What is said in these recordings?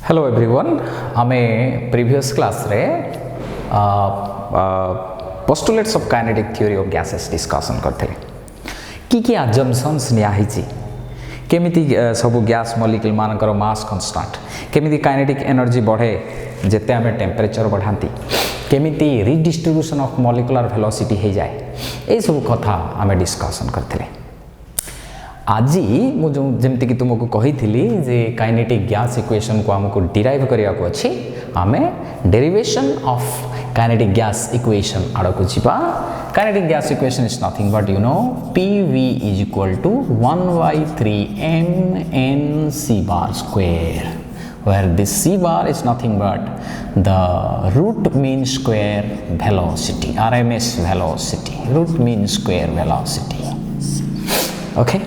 Hello everyone आमे previous class रे postulates of kinetic theory of gases discussion करते कि अजम्पशंस निया हिची केमिति सब गैस मॉलिक्यूल मानकर मास कांस्टेंट केमिति काइनेटिक एनर्जी बढ़े जेते आमे टेम्परेचर बढ़ांती केमिति रिडिस्ट्रीब्यूशन ऑफ मॉलिक्यूलर वेलोसिटी हो जाए ए सब कथा आमे डिस्कशन करते आज मुझे कि तुमको कही जे काइनेटिक गैस इक्वेशन को हमको डिराइव करने को अच्छी आमे derivation of kinetic gas equation आड़ को जीवा kinetic gas equation is nothing but you know PV is equal to 1/3 n c bar square where this c bar is nothing but the root mean square velocity RMS velocity root mean square velocity okay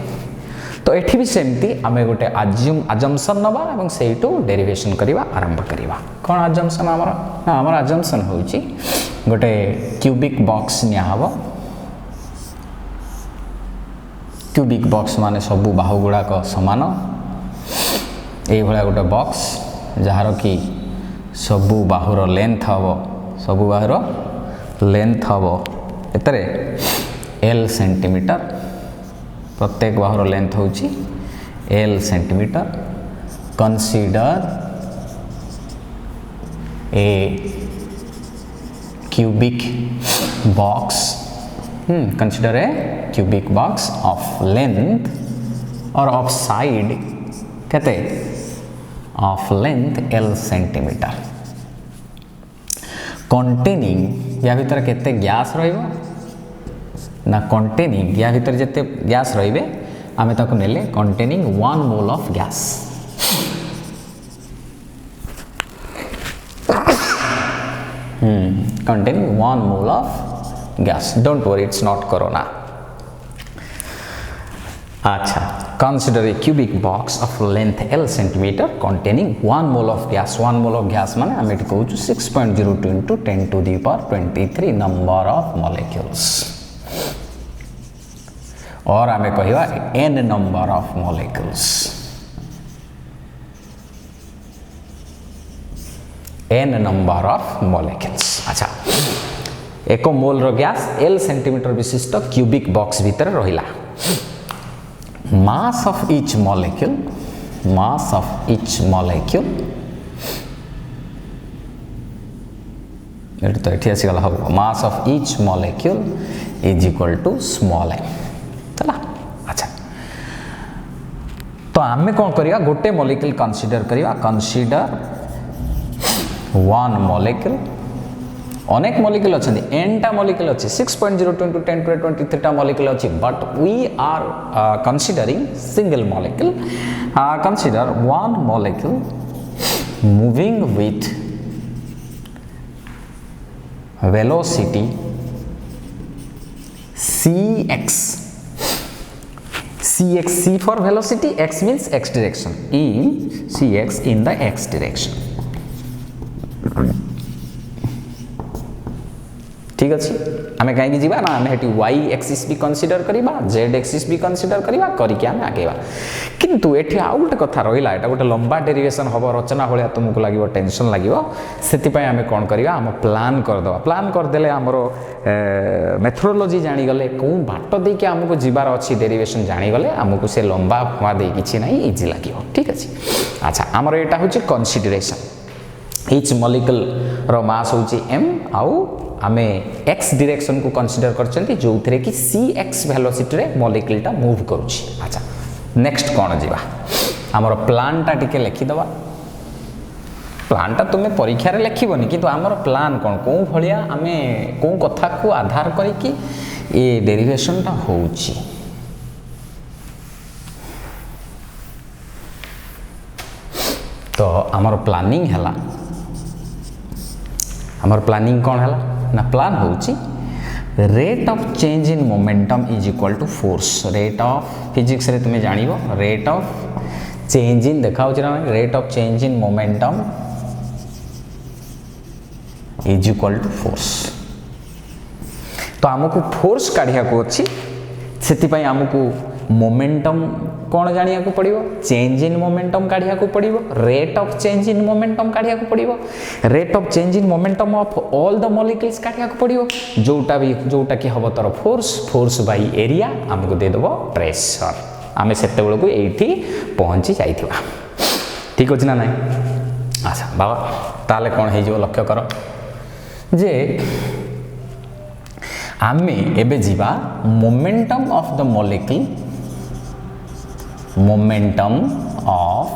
तो एठी भी सेमती आमे गोटे assumption नबा एवं सेइटू derivation करिवा आरंभ करिवा कोन assumption हमर अजम्पशन होउची गोटे क्यूबिक बॉक्स निया हबो क्यूबिक बॉक्स माने सबु बाहु गुडा को समान एई भला गोटे बॉक्स जहार की सबु बाहुर लेंथ हबो सबु बाहुर लेंथ हबो एतरे L सेंटीमीटर प्रत्येक बाहुर लेंथ होची L centimetre consider a cubic box consider a cubic box of length और ऑफ साइड कहते of length L centimetre containing या भीतर केते गैस रहिबो ना कंटेनिंग या भीतर जते गैस रहिबे आमे ताको नेले containing 1 mole of gas containing 1 mole of gas don't worry it's not corona अच्छा consider a cubic box of length L centimetre containing 1 mole of gas 1 mole of gas माने आमे कहू 6.02 into 10 to the power 23 number of molecules और आमे कहिवा n number of molecules n number of molecules अच्छा एक mole रो gas L centimetre विशिष्ट क्यूबिक बॉक्स भीतर रहिला मास ऑफ ईच मॉलिक्यूल एट तो एठी आसी गला हो mass of each molecule is equal to small m चला अच्छा तो आमे कौन करिया गोटे मॉलिक्यूल कंसीडर करिया कंसीडर वन मॉलिक्यूल अनेक मॉलिक्यूल अच्छे n टा मॉलिक्यूल अच्छे 6.02 into 10 to 23 टा मॉलिक्यूल अच्छे but we are considering single molecule consider one molecule moving with velocity C for velocity, x means x direction. Cx in the x direction. ठीक अच्छे आमे कहीं जीवा ना आमे हेटी y एक्सिस भी कंसीडर करिबा z एक्सिस भी कंसीडर करिबा करिके आमे आगेबा किंतु एठी आ गोटे कथा रहिला एटा गोटे लंबा डेरिवेशन हबो रचना होलिया तुमको लागिवो टेंशन लागिवो सेति पय आमे कोन करिबा हम प्लान कर दवा प्लान कर देले हमरो मेथोडोलॉजी जानि गले को बाट दे के हमको जीवार अछि डेरिवेशन जानि गले हमको से लंबा हुआ दे किछि नाही इजी लागिवो ठीक अछि अच्छा हमरो एटा होछि कंसीडरेशन ईच मॉलिक्यूल रो मास होछि m आउ आमे x डायरेक्शन को कंसीडर करछंती जो थरे कि cx वेलोसिटी रे मॉलिक्यूल टा मूव करूछि अच्छा नेक्स्ट कोन जीवा हमर प्लान टा टिके लिखि दवा प्लान टा तुमे परीक्षा रे लिखिबोनी किंतु हमर प्लान कोन को भलिया आमे को कथा को आधार करी कि ए डेरिवेशन टा होउछि तो हमर प्लानिंग हला हमर प्लानिंग कोन हला ना प्लान होउची rate of change in momentum is equal to force rate of physics रे तुमे जानिबो रेट ऑफ चेंज इन देखाउ छी ना rate of change in momentum is equal to force तो हमको फोर्स काढिया को अछि सेति पय हमको मोमेंटम को कौन जानिया को पड़िबो चेंज इन मोमेंटम काढिया को पड़िबो rate of change in momentum काढिया को पड़िबो rate of change in momentum of all the molecules काढिया को पड़िबो जोटा कि हबो तर फोर्स बाय एरिया हमको दे देबो प्रेशर आमे सेते बेल को एठी पहुंची जाइथिबा ठीक अछि ना नाही अच्छा बाबा ताले कौन है जो लक्ष्य कर जे आमे एबे जीवा momentum of the molecule momentum of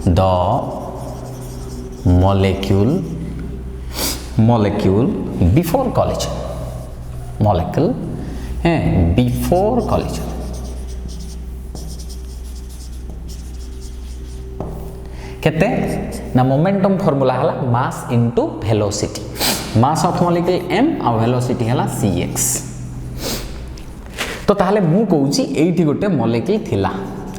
the molecule before collision molecule है बिफोर कॉलिजन केते ना मोमेंटम फॉर्मूला हला mass into velocity mass of molecule m और वेलोसिटी हला cx तो ताहले मु कहूची एठी गोटे मॉलिक्यूल थिला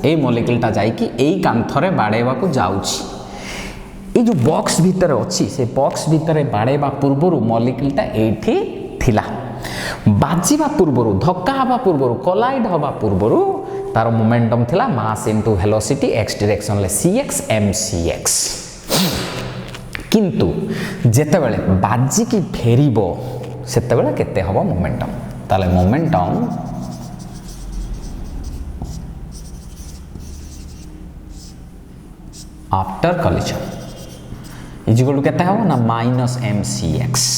ए मॉलिक्यूलटा जाई कि एई कांथरे बाडेबा को जाउची ए जो बॉक्स भीतर अछि से बॉक्स भीतर बाडेबा पूर्वरु मॉलिक्यूलटा एठी थिला बाजीबा पूर्वरु धक्का हबा पूर्वरु कोलाइड हबा पूर्वरु तार मोमेंटम थिला mass into velocity x direction ले cx mcx किंतु जेते बेले बाजी की फेरिबो सेते बेले केते हबो मोमेंटम ताले momentum after collision is equal to केते हबो ना माइनस mcx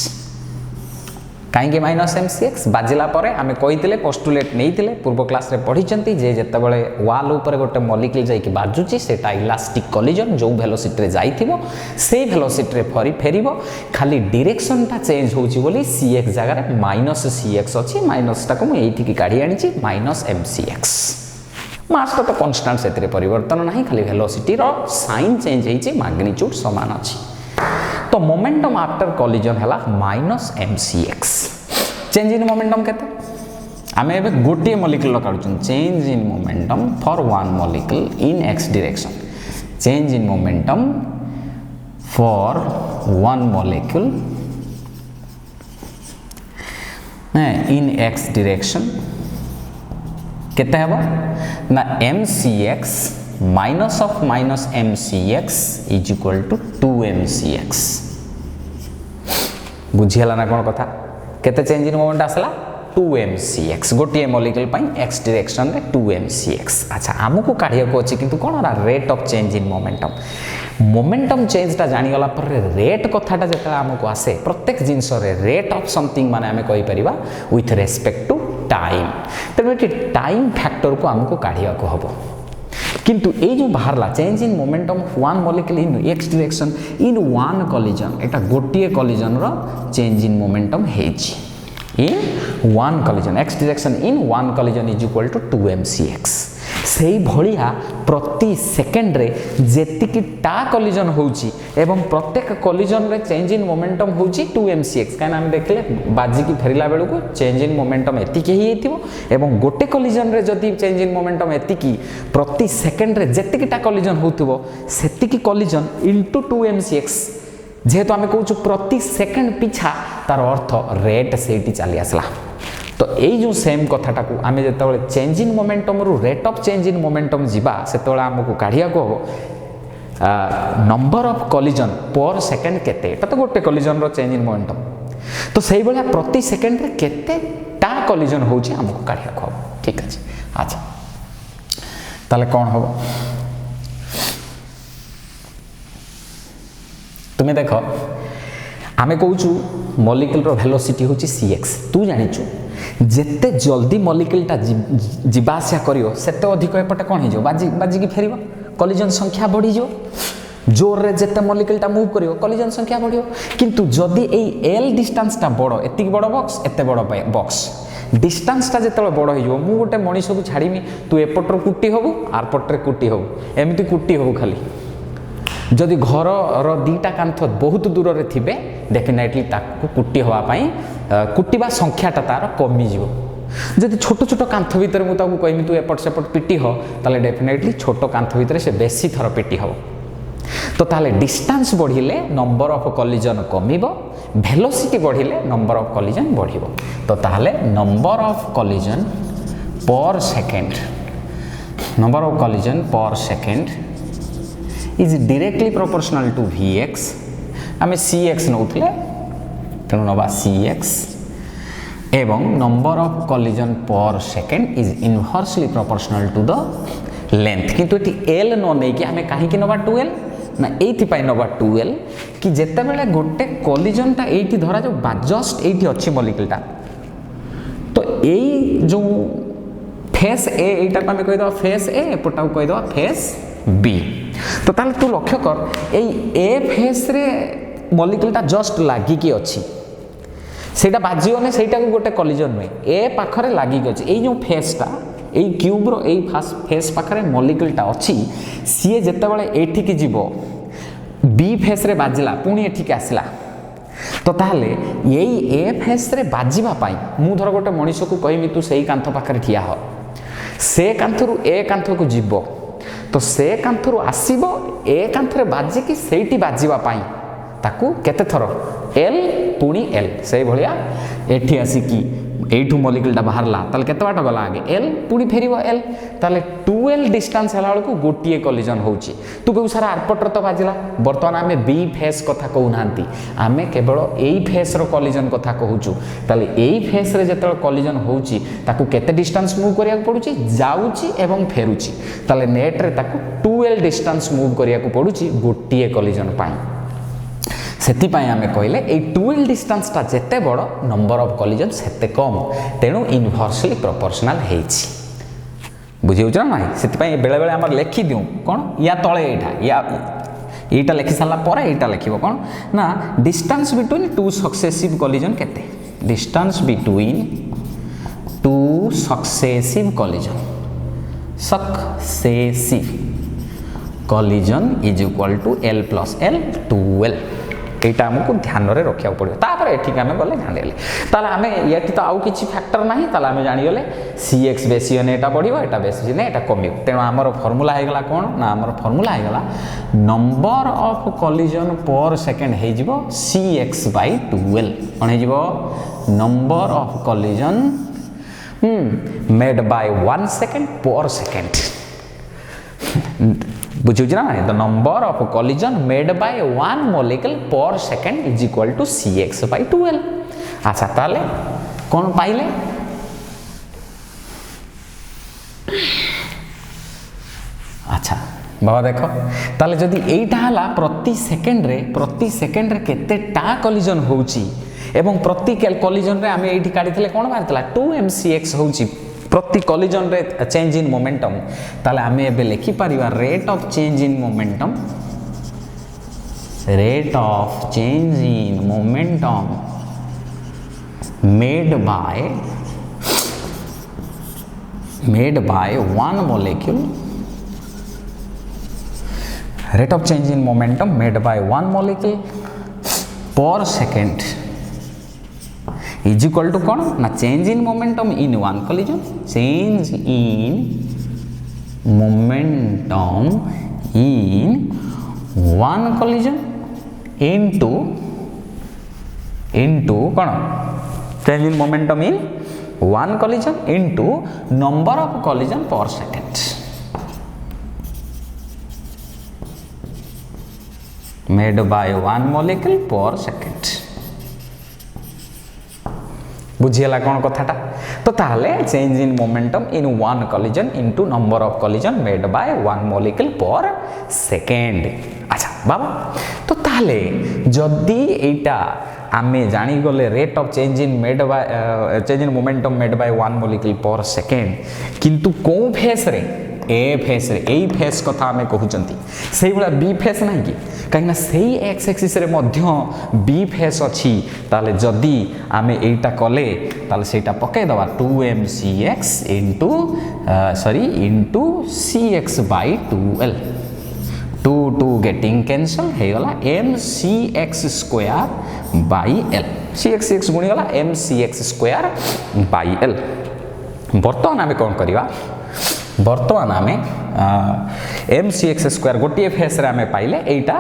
कहीं माइनस mcx बाजिला परे आमे कहितिले पोस्टुलेट नैतिले पूर्व क्लास रे पढिचंती जे जेते बेले वाल ऊपर गोटे मॉलिक्यूल जाई कि बाजुची सेटा इलास्टिक कॉलिजन जो वेलोसिटी रे जाइथिबो से वेलोसिटी रे फेरिबो खाली डायरेक्शन ता चेंज होउची बोली cx जगह रे माइनस cx अछि माइनस ता को मु एठी की काढी आनिची माइनस mcx मास तो कांस्टेंट सेतरे परिवर्तन नाही खाली वेलोसिटी रो साइन चेंज हेची मैग्नीट्यूड समान अछि तो मोमेंटम आफ्टर कॉलिजन हला minus mcx change in momentum केते आमे एबे गोटे मॉलिक्यूल काढुछन change in momentum for one molecule in x direction change in momentum for one molecule in x direction केते हबो ना mcx minus of minus mcx is equal to 2mcx बुझियला ना कोन कथा केते चेंज इन मोमेंट आसला 2mcx गोटे molecule पई x direction रे 2mcx अच्छा हमकु काढिया को अछि किंतु कोन rate of change in momentum change ता जानि गला पर रेट कथाटा जेता हमकु आसे प्रत्येक जिंस रे रेट ऑफ समथिंग माने हमें कहि परिबा विथ रेस्पेक्ट टू टाइम तबे टाइम फैक्टर को हमकु काढिया को हबो किंतु ए जो बाहरला change in momentum of one molecule in x direction in one collision एटा गोटिए कॉलिजन रो चेंज इन मोमेंटम हेची in one collision x direction in one collision is equal to 2mcx सेही भलिया प्रति सेकंड रे जेतिकी टा कॉलिजन होउची एवं प्रत्येक कॉलिजन रे चेंज इन मोमेंटम होउची 2mcx काना हम देखले बाजी की फेरिला बेलु को चेंज इन मोमेंटम एतिकी ही हेतिबो एवं गोटे कॉलिजन रे जदी चेंज इन मोमेंटम एतिकी प्रति सेकंड रे जेतिकी टा कॉलिजन होउथिबो सेतिकी कॉलिजन इनटू 2mcx जेहेतु आमे कहूछु प्रति सेकंड पिछा तार अर्थ रेट सेठी चली आसला तो ए जो सेम कथाटा को आमे जेतबेले चेंज इन मोमेंटम रु rate of change in momentum जिबा सेतबेले हमकु काढिया को number of collision per second केते एटा तो गोटे कॉलिजन रो चेंज इन मोमेंटम तो सेही बेला प्रति सेकंड रे केते टा कॉलिजन होउची हमकु काढिया को ठीक अछि अच्छा ताले कोन होबो तुमे देखो आमे कहूछु मॉलिक्यूल रो वेलोसिटी होची cx तू जानिछु जेते जल्दी मॉलिक्यूलटा जीवासिया करियो सेते अधिक एपटे कोन हे जो बाजी की फेरिबो कॉलिजन संख्या बढ़ी जो जोर रे जेते मॉलिक्यूलटा मूव करियो कॉलिजन संख्या बढ़ियो किंतु जदी एई l डिस्टेंस टा बड़ो एतिक बड़ो बॉक्स एते बड़ो बॉक्स डिस्टेंस टा जेते बड़ो हे जो मु गोटे मनीष को छाड़ीमी तू एपटर कुटी होबो आर पटरे कुटी होबो एमिति कुटी होबो खाली जदि घर रो दीटा कांथ बहुत दूर रे थिबे डेफिनेटली ताकू कुटी होवा पई कुटीबा संख्याटा तार कमी जिवो जदि छोट छोट कांथ भीतर मु ताकू कहिमी तू एपट सेपट पिटी हो ताले डेफिनेटली छोट कांथ भीतर से बेसी थर पिटी हो तो ताले डिस्टेंस बढ़िले नंबर ऑफ कॉलिजन कमिबो वेलोसिटी बढ़िले नंबर ऑफ कॉलिजन बढ़िबो तो ताले number of collision per second number of collision per second is directly proportional to Vx आम Cx नौले तेणु नवा Cx एवं number of collision per second is inversely proportional to the length किंतु ये L न नहीं कि आम कहीं नवा 2L ना ये नवा 2L कि जिते बेले गोटे कॉलिजन टा ये धरा जो जस्ट ये अच्छी मॉलिक्यूलटा तो यही जो फेस ए एटा को आम कहीदे फेस ए एपटा को कहीदे फेस बी तो ताल तू लक्ष्य कर ए फेस रे मॉलिक्यूलटा जस्ट लागिकी अच्छी सेटा बाजियोने सेटा को गोटे कॉलिजन नुहे ए पाखरे लागिकी अच्छी ये जो फेसटा ये क्यूब रो ए फेस पाखरे मॉलिक्यूलटा अच्छी सी जितेबाला एठिकी जीव बी फेस रे बाजिला पुणी एठिकी आसला तो ताहले यही ए फेस रे बाजिबा पाई मु धर गोटे मनीष को कहमी तू सही कांथ पाखरे ठिया हो से कांथरू ए कांथ को जीव तो से कांथरू आसीबो ए कांथरे बाजिकी सेठी बाजिबा पाई ताकू केते थर एल पुणी एल से भलिया एठी आसीकी एठू मॉलिक्यूलटा बाहरला ताले केते बाट गला आगे एल पुणी फेरिबो एल ताले 2L डिस्टेंस हला बेलू गोटिए कॉलिजन होउची तू कहू सारा आरपटर तो बाजिला बर्तमान आमे बी फेस कथा कहू नांती आमे केवल एई फेस रो कॉलिजन कथा कहूचू ताले एई फेस रे जेतल कॉलिजन होउची ताकू केते डिस्टेंस मूव करिया पडुची जाउची एवं फेरुची ताले नेट रे ताकू 2L डिस्टेंस मूव करिया पडुची गोटिए कॉलिजन पाई सेतिपाई आमे कहले ए 2L डिस्टेंस ता जेते बड़ नंबर ऑफ कॉलिजन सेते कम तेणु इनवर्सली प्रोपोर्शनल हेछि बुझिउछ ना नाही सेतिपाई बेले बेले हमर लिखि दिउ कोन या तळे एटा या एटा लिखि साला पर एटा लिखिबो कोन ना distance between two successive collision केते distance between two successive collision successive collision is equal to L plus L 2L एटा हमको ध्यान रे रखिया पड़ो तापर एठी आमे गले ध्यान देले ताले आमे एठी तो आउ किछि फैक्टर नाही ताले आमे जानि गले Cx बेसी ने एटा बढ़िबो एटा बेसी ने एटा कमियो तेनो हमर फार्मूला हे गला कोन ना हमर फार्मूला हे गला number of collision per second हे जिवो Cx बाय 2L कोन हे जिवो number of collision made by 1 second per second बुझुछ ना the number of collision made by 1 molecule per second is equal to Cx by 2L अच्छा ताले कौन पाइले अच्छा बाबा देखो ताले जदि एटा हला प्रति सेकंड रे केतेटा कॉलिजन होउची एवं प्रति कॉलिजन रे आमे एठी काढिथिले कोन मारतला 2mcx होउची प्रति कॉलिजन रे चेंज इन मोमेंटम ताले आमे एबे लिखि परिबा rate of change in momentum made by one molecule rate of change in momentum made by one molecule per second is equal to कौन ना change in momentum in one collision change in momentum in one collision into कौन change in momentum in one collision into number of collision per second made by one molecule per second बुझीला कौन कथाटा तो ताहले change in momentum in one collision into number of collision made by one molecule पर second अच्छा बाबा तो ताहले जदी एटा आमे जानी गले rate of change in momentum made by one molecule पर सेकेंड किंतु को फेस रे ए फेस रे एई फेस कथा आमे कहउचंती सेही बला बी फेस नाही कि कहिना सेही एक्स एक्सिस रे मध्य बी फेस अछि ताले जदी आमे एटा कले ताले सेटा पके दवा 2mcx इनटू cx by 2l 2 getting cancel हे गला mcx square by l cx गुणी गला mcx स्क्वायर by l वर्तमान आमे कोन करिवा वर्तमान आमे mcx स्क्वायर गोटे फेस रे आमे पाइले एटा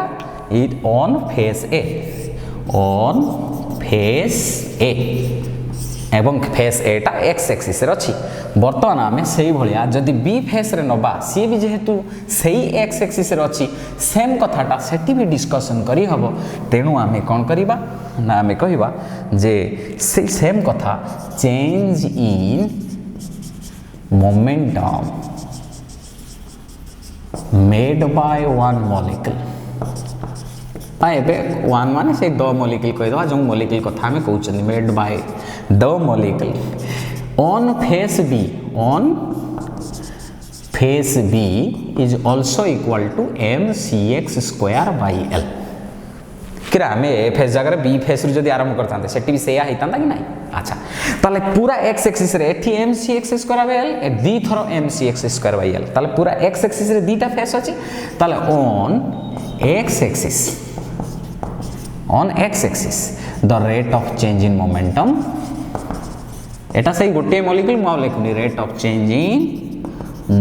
इट ऑन फेस ए एवं फेस एटा एक्स एक्सिस रे अछि बर्तमान आमे सेही भलिया जदि बी फेस रे नबा सी भी जेहेतु सेही एक्स एक्सिस रे अछि सेम कथाटा सेठी भी डिस्कशन करी हबो तेनु आमे कोन करिबा ना आमे कहिबा जे से सेम कथा change in momentum made by one molecule एबे वन माने से दो मॉलिक्यूल कहि दवा जो मॉलिक्यूल कथा हमें कहउछन made by the molecule on face B is also equal to mcx square by l किरा हमें ए फेस जगह बी फेस रु जदी आरंभ करतांते सेठी भी सेया हितांता कि नहीं अच्छा ताले पूरा x एक्सिस रे एठी mcx square by l A the thorough mcx square by l ताले पूरा x एक्सिस रे दीटा फेस अछि ताले on x axis the rate of change in momentum एटा सही गोटे मॉलिक्यूल मो लिखुनी rate of change in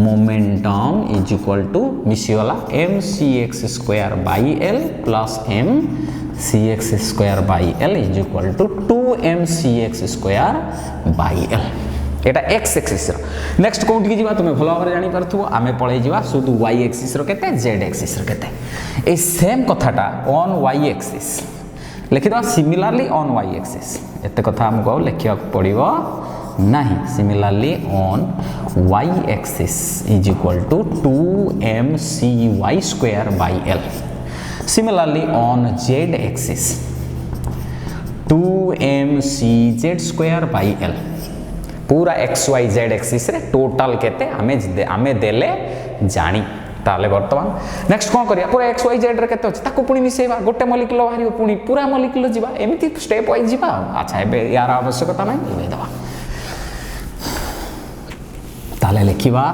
momentum is equal to मिसियोला mcx square by l plus mcx square by l is equal to 2mcx square by l Etah x axis row next कोउंट की जीवा तुमे भलो भाबरे जानि परथुबो आमे पळे जीवा सुदु y एक्सिस रो केते z axis रो केते ए सेम कथाटा ऑन y एक्सिस लिखि दो सिमिलरली ऑन y एक्सिस एते कथा हमको लिखिया पड़िबो नहीं similarly on y axis is equal to 2mcy square by l similarly on z axis 2mcz square by l पूरा x y z एक्सिस रे टोटल केते आमे देले जानी ताले वर्तमान नेक्स्ट कोन करिया पूरा x y z रे केते अछि ताको पुनी मिसेबा गोटे मॉलिक्यूल बाहरियो पुनी पूरा मॉलिक्यूल जिबा एमिति स्टेप वाइज जिबा अच्छा एबे यार आवश्यकता नै लेबे दबा ताले लिखिबा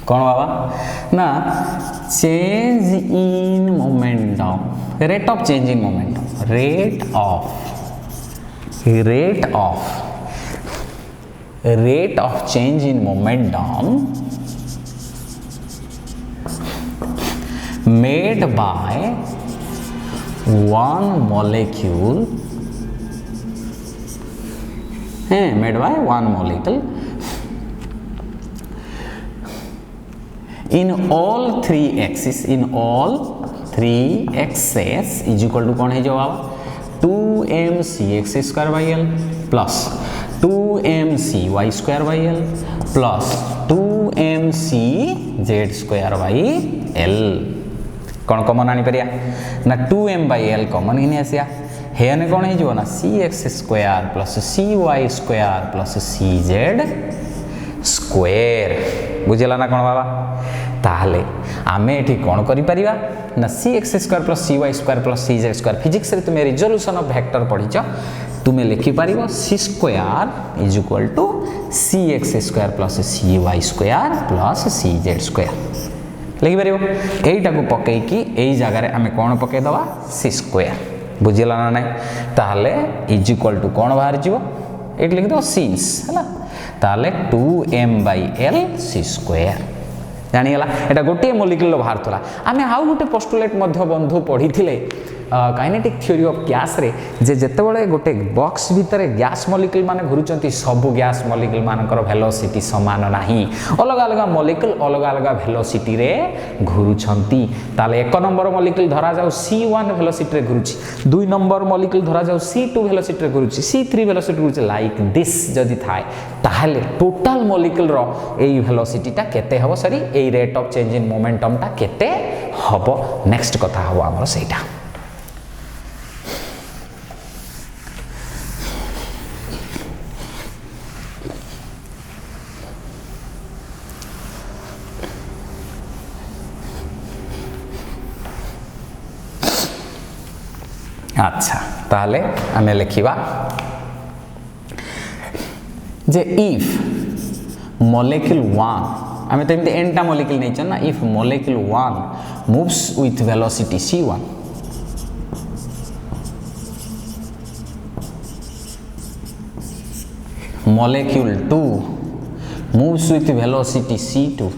कौन बाबा ना change in momentum rate of change in momentum rate of change in momentum made by one molecule made by one molecule in all three axes is equal to कौन है जवाब 2mcx square by l plus 2mcy square by l plus 2mcz square by l कौन common आनी परिया ना 2m by l common ही नहीं आसिया हे ने कौन है जो ना cx square plus cy square plus cz square बुझेला ना कौन बाबा ताहले आमे एठी कोन करि परिबा ना cx square plus cy square plus cz square physics रे तुमे रिजोल्यूशन ऑफ वेक्टर पढिछ तुमे लिखि परिबो c square is equal to cx square plus cy square plus cz square लिखि परिबो एइटा को पकई की एई जगह रे आमे कोन पकई दवा c स्क्वायर बुझिला ना नै ताहले इज इक्वल टू कोन बाहर जिवो एट लिखि दो सिंस हला ताहले 2m/l c स्क्वायर जानी गला एटा गोटे मॉलिक्यूल बाहर थला आमे आउ गोटे पोस्टुलेट मध्य बंधु पढी थिले काइनेटिक थ्योरी ऑफ गैस रे जे जते बळे गोटे बॉक्स भितरे गैस मॉलिक्यूल माने घुरुचंती सब गैस मॉलिक्यूल मानकर वेलोसिटी समान नाही अलग अलग मॉलिक्यूल अलग अलग वेलोसिटी रे घुरुचंती ताले एक नंबर मॉलिक्यूल धरा जाउ c1 वेलोसिटी रे घुरुची दुई नंबर मॉलिक्यूल धरा जाउ c2 वेलोसिटी रे घुरुची c3 वेलोसिटी घुरुची लाइक दिस जदी थाए ताहले टोटल मॉलिक्यूल रो एई वेलोसिटीटा केते हबो सरी एई rate of change in momentum टा केते हबो नेक्स्ट कथा हबो हमर सेटा अच्छा ताले आमे लिखिबा जे इफ मॉलिक्यूल 1 आमे तेमते एंटा मॉलिक्यूल नै छन ना if molecule 1 moves with velocity c1 molecule 2 moves with velocity c2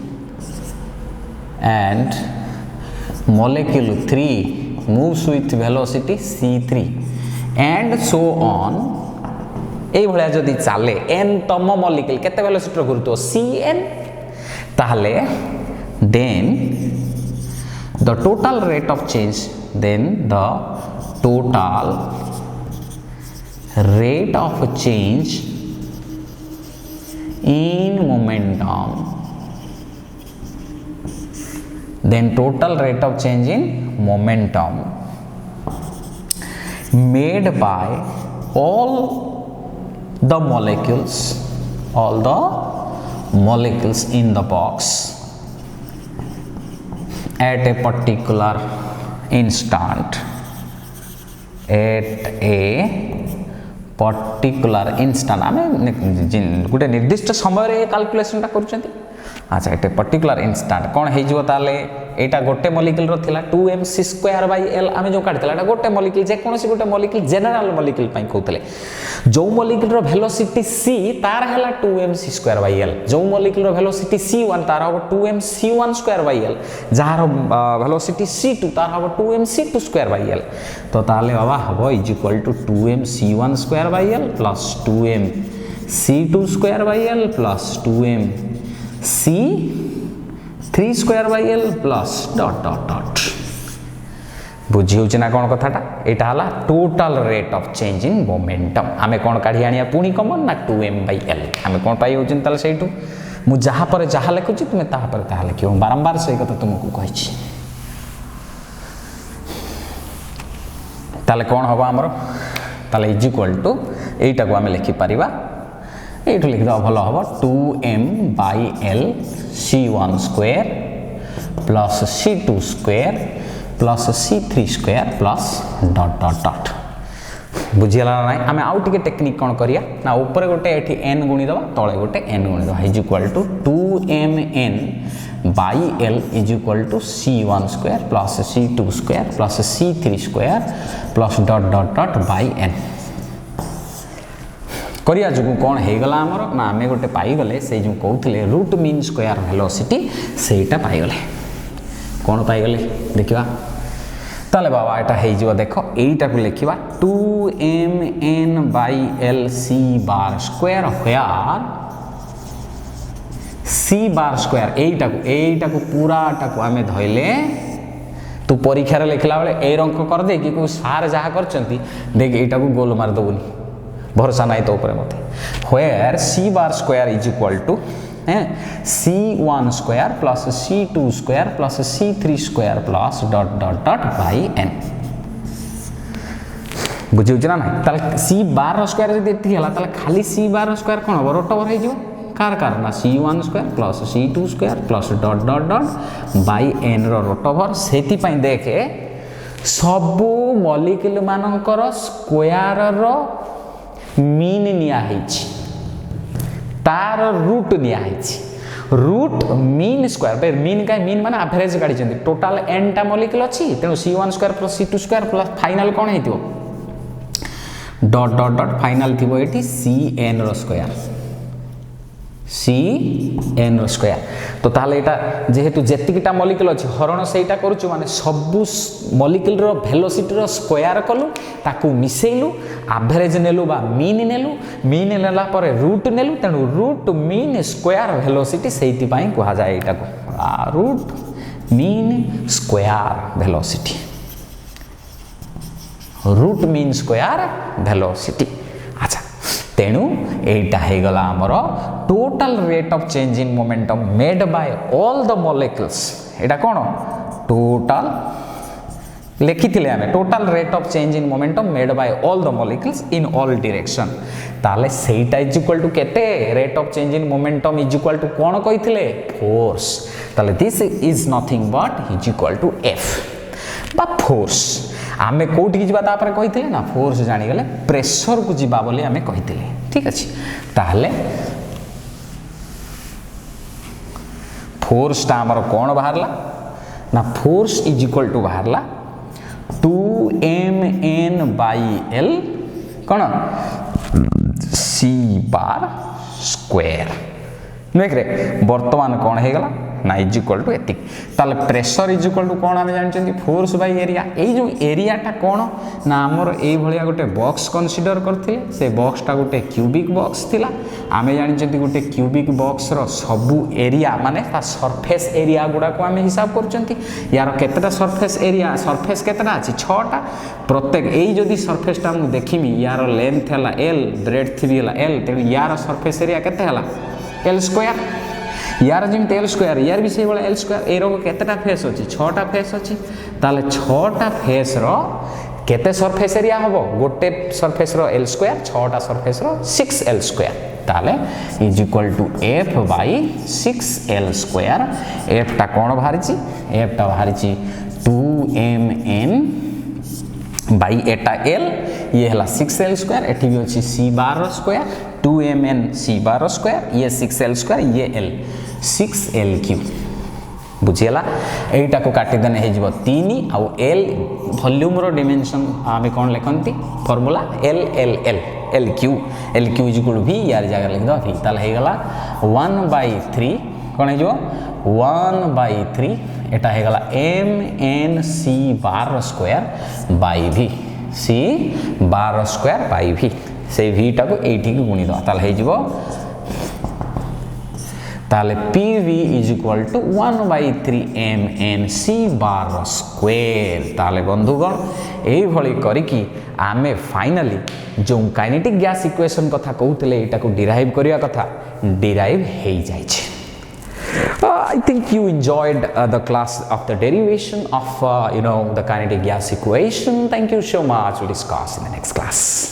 and molecule 3 moves with velocity c3 and so on এই ভলিয়া যদি চালে n তম মলিকুল কেতে ভেলোসিটির ঘুরতো cn তাহলে then the total rate of change in momentum made by all the molecules in the box at a particular instant आमे गोटे निर्दिष्ट समय रे कैलकुलेशन करूछंती अच्छा एट ए पर्टिकुलर इंस्टांट कौन हो ताले एटा गोटे मॉलिक्यूल रो थिला 2mc²/l आमे जो काढितला एटा गोटे मॉलिक्यूल जे कोनोसी गोटे मॉलिक्यूल जनरल मॉलिक्यूल पई कहतले जो मॉलिक्यूल रो वेलोसिटी c तार हला 2mc²/l जो मॉलिक्यूल रो वेलोसिटी c1 तार हो 2mc1²/l जहार वेलोसिटी c2 तार हो 2mc2²/l तो ताले बाबा हबो = 2mc1²/l + 2mc2²/l + 2mc3²/l प्लस ... बुझी होची ना कोन कथाटा एटा हला total rate of change in momentum आमे कोन काढी आनिया पुनी कॉमन ना 2m/l आमे कोन पाई होचिन ताले सेइटू मु जहा पर जहा लिखुची तुमे ताहा पर ताहा लिखियो बारंबार सही कथा तुमको कहिची ताले कोन हबो हमर ताले = एटा को आमे लिखि परिबा एटु लिख दो भलो हबो 2m/l c1² plus c2² plus c3² plus ... बुझिला ना आमे आउ टिके टेक्निक कोन करिया ना ऊपर गोटे एठी n गुणी दबा तळे गोटे n गुणी दबा = 2mn/l = c1² plus c2² plus c3² plus ... n करिया जो कौन हो गला हमर ना आमे गोटे पाई गले से जो कहउतले रूट मीन स्क्वायर वेलोसिटी सेटा पाई गले कौन पाई गले देखिबा ताले बाबा एटा हे जिवो देखो एटा को लिखिबा 2mn/l c² व्हेयर c² एटा को पूराटा को आमे धइले तू परीक्षा रे लिखला बेले ए रंक कर दे कि को सार जहा करचंती देख एटा को गोल मार दबुनी भरोसा नहीं तो ऊपर मत where c² = c1² plus c2² plus c3² plus ... n बुझिउ जना ना ताले c² जदी एठी हला ताले खाली c² कोन रोट ओवर हे जिवो कार ना c1² plus c2² plus ... n रो रोट ओवर सेति पई देखे सबु मॉलिक्यूल मानकर स्क्वायर रो मीन निया हेछि तार रूट निया हेछि रूट मीन स्क्वायर पे मीन का मीन माने एवरेज गाडी चंदी टोटल n टा मॉलिक्यूल अछि तेनु c1² plus c2² plus final कोन हेतिबो ... फाइनल थिबो एठी cn रो स्क्वायर तो ताले एटा जेहेतु जेतिकिटा मॉलिक्यूल अछि हरण सेटा करूछु माने सबु मॉलिक्यूल रो वेलोसिटी रो स्क्वायर कलु ताकू मिसेइलु एवरेज नेलु बा मीन नेला परे रूट नेलु तेनु रूट मीन स्क्वायर वेलोसिटी सेति पई कहा जाय एटा को रूट मीन स्क्वायर वेलोसिटी अच्छा तेणु एटा हे गला हमर total rate of change in momentum made by all the molecules एटा कोन टोटल लिखिथिले हमें total rate of change in momentum made by all the molecules in all direction ताले सेटा = केते rate of change in momentum = कोन कहिथिले force ताले this is nothing but = f बा फोर्स आमे कोठी जिबा ता पर कहिथिले ना फोर्स जानि गले प्रेशर को जिबा बोली आमे कहिथिले ठीक अछि ताले फोर्स ता हमर कोन बाहरला ना फोर्स = बाहरला 2mn/l कोन c² देख रे वर्तमान कोन हे गला ना इज इक्वल टू एतिक ताले प्रेशर इज इक्वल टू कोन आमे जानछंती फोर्स बाय एरिया एई जो एरियाटा कोन ना हमर एई भलिया गोटे बॉक्स कंसीडर करथिले से बॉक्सटा गोटे क्यूबिक बॉक्स थिला आमे जानछंती गोटे क्यूबिक बॉक्स रो सबु एरिया माने ता सरफेस एरिया गुडा को आमे हिसाब करछंती यार केतेटा सरफेस केतेटा अछि 6टा प्रत्येक एई जदी सरफेस टा हम देखिमी यार लेंथ हला l ब्रेडथ भी हला l तेनु यार सरफेस एरिया केते हला l स्क्वायर यार जिमते l स्क्वायर यार भी से बळे l स्क्वायर ए रो केतेटा फेस अछि 6टा फेस अछि ताले 6टा फेस रो केते सरफेस एरिया हबो गोटे सरफेस रो l स्क्वायर 6टा सरफेस रो 6l स्क्वायर ताले is equal to f by 6l square f टा कोन बाहरिछि f टा बाहरिछि 2mn बाय एटा l ये हला 6l स्क्वायर एठी भी अछि c bar square 2mn c bar square ये 6l स्क्वायर ये l 6l क्यूब बुझियला एटा को काटि देने हे जिवो 3 आ l वॉल्यूम रो डिमेंशन आमे कोन लेखंती formula l l l l q is equal to v यार जगह लिख दो v ताले हे गला 1/3 कोन हे जिवो 1/3 एटा हे गला m n c bar square by v c bar square by v से v टा को 80 को गुणी दो ताले हे जिवो ताले pv is equal to 1/3 m n c bar square ताले बंधुगण एई भली करी कि आमे फाइनली जो काइनेटिक गैस इक्वेशन कथा कहउतले एटा को डिराइव करिया कथा डिराइव हेई जाय छै I think you enjoyed the class of the derivation of the kinetic gas equation. Thank you so much. We'll discuss in the next class.